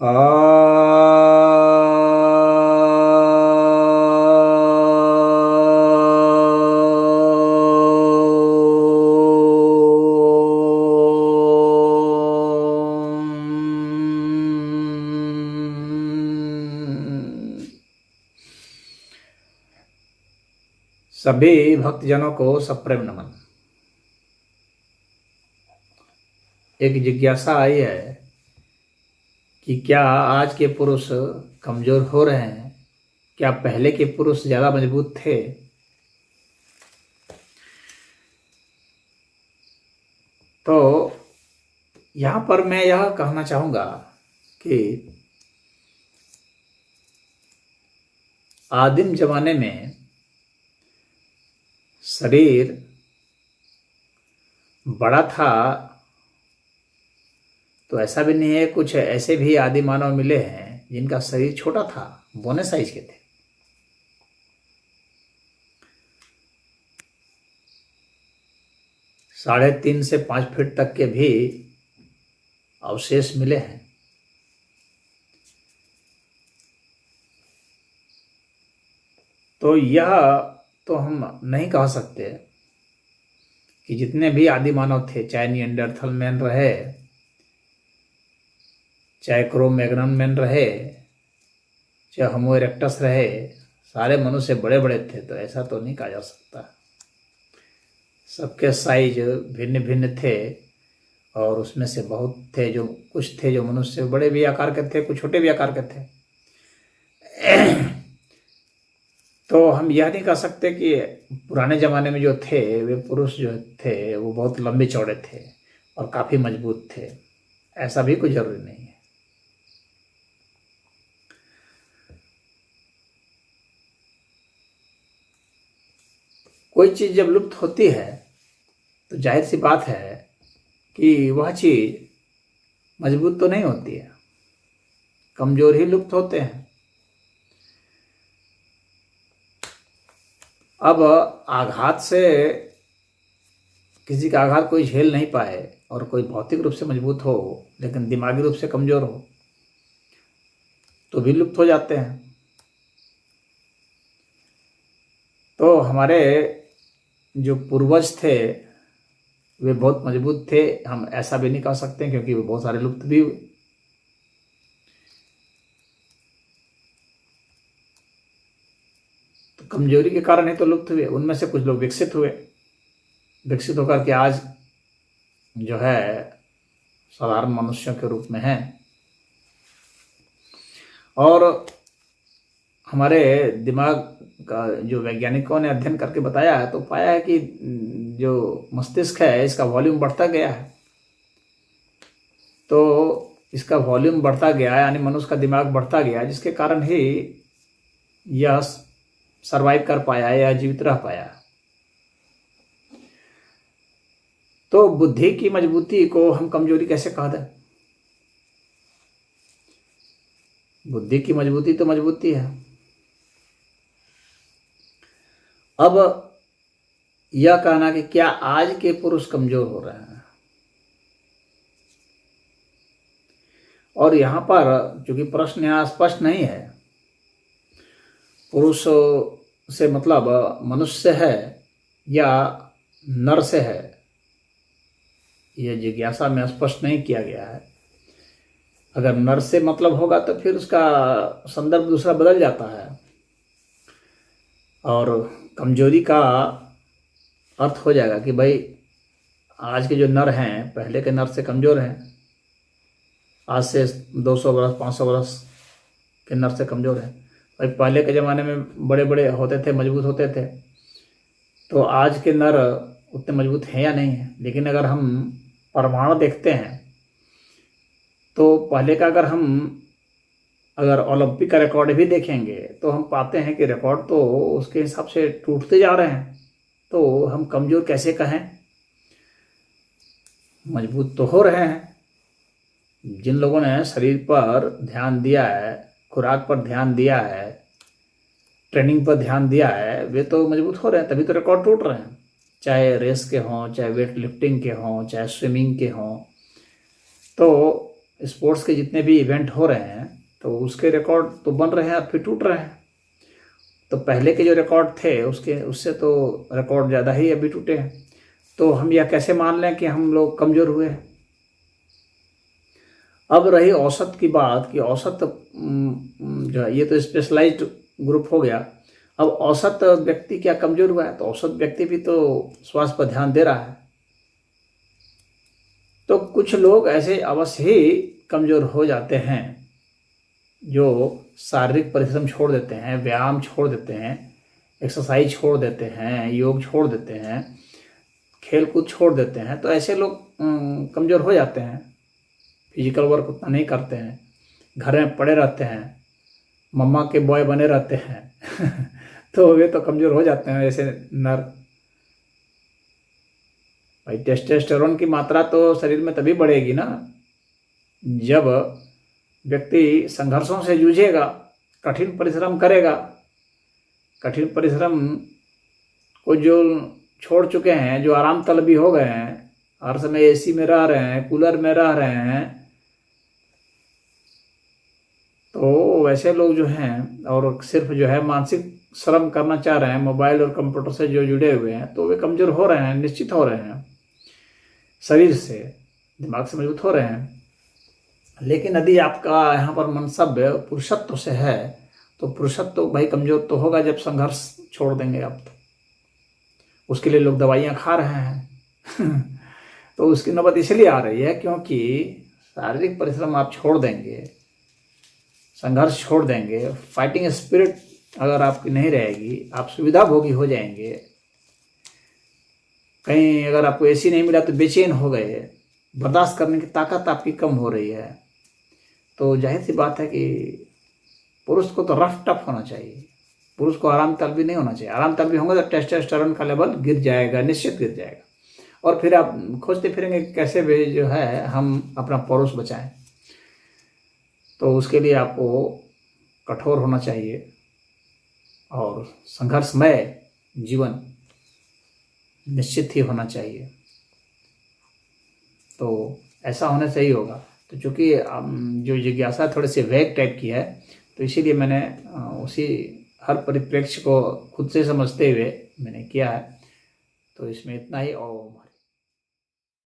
सभी भक्तजनों को सप्रेम नमन। एक जिज्ञासा आई है कि क्या आज के पुरुष कमजोर हो रहे हैं? क्या पहले के पुरुष ज्यादा मजबूत थे? तो यहां पर मैं यह कहना चाहूंगा कि आदिम जमाने में शरीर बड़ा था, तो ऐसा भी नहीं है, कुछ ऐसे भी आदि मानव मिले हैं जिनका शरीर छोटा था, बोने साइज के थे। साढ़े 3 से 5 फीट तक के भी अवशेष मिले हैं। तो यह तो हम नहीं कह सकते कि जितने भी आदि मानव थे, चाहे निएंडरथल मैन रहे, चाहे क्रो-मैग्नन मैन रहे, चाहे होमो इरेक्टस रहे, सारे मनुष्य बड़े बड़े थे। तो ऐसा तो नहीं कहा जा सकता। सबके साइज भिन्न भिन्न थे और उसमें से बहुत थे जो कुछ थे जो मनुष्य बड़े भी आकार के थे, कुछ छोटे भी आकार के थे। तो हम यह नहीं कह सकते कि पुराने ज़माने में जो थे वे पुरुष जो थे वो बहुत लंबे चौड़े थे और काफ़ी मजबूत थे। ऐसा भी कोई ज़रूरी नहीं है। कोई चीज़ जब लुप्त होती है तो जाहिर सी बात है कि वह चीज़ मजबूत तो नहीं होती है, कमज़ोर ही लुप्त होते हैं। अब आघात से किसी का आघात कोई झेल नहीं पाए और कोई भौतिक रूप से मजबूत हो लेकिन दिमागी रूप से कमज़ोर हो तो भी लुप्त हो जाते हैं। तो हमारे जो पूर्वज थे वे बहुत मजबूत थे, हम ऐसा भी नहीं कह सकते क्योंकि वो बहुत सारे लुप्त भी हुए। तो कमजोरी के कारण ही तो लुप्त हुए। उनमें से कुछ लोग विकसित हुए, विकसित होकर के आज जो है साधारण मनुष्यों के रूप में हैं। और हमारे दिमाग का जो वैज्ञानिकों ने अध्ययन करके बताया है तो पाया है कि जो मस्तिष्क है इसका वॉल्यूम बढ़ता गया है। तो इसका वॉल्यूम बढ़ता गया यानी मनुष्य का दिमाग बढ़ता गया, जिसके कारण ही यह सरवाइव कर पाया या जीवित रह पाया। तो बुद्धि की मजबूती को हम कमजोरी कैसे कह दें? बुद्धि की मजबूती तो मजबूती है। अब यह कहना कि क्या आज के पुरुष कमजोर हो रहे हैं, और यहां पर चूंकि प्रश्न यहां स्पष्ट नहीं है, पुरुष से मतलब मनुष्य है या नर से है, यह जिज्ञासा में स्पष्ट नहीं किया गया है। अगर नर से मतलब होगा तो फिर उसका संदर्भ दूसरा बदल जाता है और कमजोरी का अर्थ हो जाएगा कि भाई आज के जो नर हैं पहले के नर से कमजोर हैं, आज से 200 बरस 500 बरस के नर से कमजोर हैं। भाई पहले के ज़माने में बड़े बड़े होते थे, मजबूत होते थे, तो आज के नर उतने मजबूत हैं या नहीं हैं। लेकिन अगर हम परमाणु देखते हैं तो पहले का अगर ओलंपिक का रिकॉर्ड भी देखेंगे तो हम पाते हैं कि रिकॉर्ड तो उसके हिसाब से टूटते जा रहे हैं। तो हम कमजोर कैसे कहें? मजबूत तो हो रहे हैं। जिन लोगों ने शरीर पर ध्यान दिया है, खुराक पर ध्यान दिया है, ट्रेनिंग पर ध्यान दिया है, वे तो मजबूत हो रहे हैं, तभी तो रिकॉर्ड टूट रहे हैं। चाहे रेस के हों, चाहे वेट लिफ्टिंग के हों, चाहे स्विमिंग के हों। तो स्पोर्ट्स के जितने भी इवेंट हो रहे हैं तो उसके रिकॉर्ड तो बन रहे हैं और फिर टूट रहे हैं। तो पहले के जो रिकॉर्ड थे उससे तो रिकॉर्ड ज़्यादा ही अभी टूटे हैं। तो हम यह कैसे मान लें कि हम लोग कमज़ोर हुए हैं? अब रही औसत की बात कि औसत जो है, ये तो स्पेशलाइज्ड ग्रुप हो गया। अब औसत व्यक्ति क्या कमज़ोर हुआ है? तो औसत व्यक्ति भी तो स्वास्थ्य पर ध्यान दे रहा है। तो कुछ लोग ऐसे अवश्य ही कमज़ोर हो जाते हैं जो शारीरिक परिश्रम छोड़ देते हैं, व्यायाम छोड़ देते हैं, एक्सरसाइज छोड़ देते हैं, योग छोड़ देते हैं, खेल कूद छोड़ देते हैं। तो ऐसे लोग कमज़ोर हो जाते हैं, फिजिकल वर्क उतना नहीं करते हैं, घर में पड़े रहते हैं, मम्मा के बॉय बने रहते हैं तो वे तो कमज़ोर हो जाते हैं ऐसे नर। भाई टेस्टोस्टेरोन की मात्रा तो शरीर में तभी बढ़ेगी ना जब व्यक्ति संघर्षों से जूझेगा, कठिन परिश्रम करेगा। कठिन परिश्रम को जो छोड़ चुके हैं, जो आराम तलबी हो गए हैं, हर समय एसी में रह रहे हैं, कूलर में रह रहे हैं, तो वैसे लोग जो हैं और सिर्फ जो है मानसिक श्रम करना चाह रहे हैं, मोबाइल और कंप्यूटर से जो जुड़े हुए हैं, तो वे कमज़ोर हो रहे हैं, निश्चित हो रहे हैं। शरीर से, दिमाग से मजबूत हो रहे हैं। लेकिन यदि आपका यहाँ पर मंतव्य पुरुषत्व से है तो पुरुषत्व भाई कमज़ोर तो होगा जब संघर्ष छोड़ देंगे आप। तो उसके लिए लोग दवाइयाँ खा रहे हैं तो उसकी नौबत इसलिए आ रही है क्योंकि शारीरिक परिश्रम आप छोड़ देंगे, संघर्ष छोड़ देंगे, फाइटिंग स्पिरिट अगर आपकी नहीं रहेगी, आप सुविधा भोगी हो जाएंगे। कहीं अगर आपको एसी नहीं मिला तो बेचैन हो गए, बर्दाश्त करने की ताकत आपकी कम हो रही है। तो जाहिर सी बात है कि पुरुष को तो रफ टफ होना चाहिए, पुरुष को आराम तलबी नहीं होना चाहिए। आराम तलबी होंगे तो टेस्टोस्टेरोन का लेवल गिर जाएगा, निश्चित गिर जाएगा, और फिर आप खोजते फिरेंगे कैसे भी जो है हम अपना पौरुष बचाएं। तो उसके लिए आपको कठोर होना चाहिए और संघर्षमय जीवन निश्चित ही होना चाहिए। तो ऐसा होने से ही होगा। तो चूँकि जो जिज्ञासा थोड़ी सी वैग टाइप की है, तो इसीलिए मैंने उसी हर परिप्रेक्ष्य को खुद से समझते हुए मैंने किया है। तो इसमें इतना ही। ओम।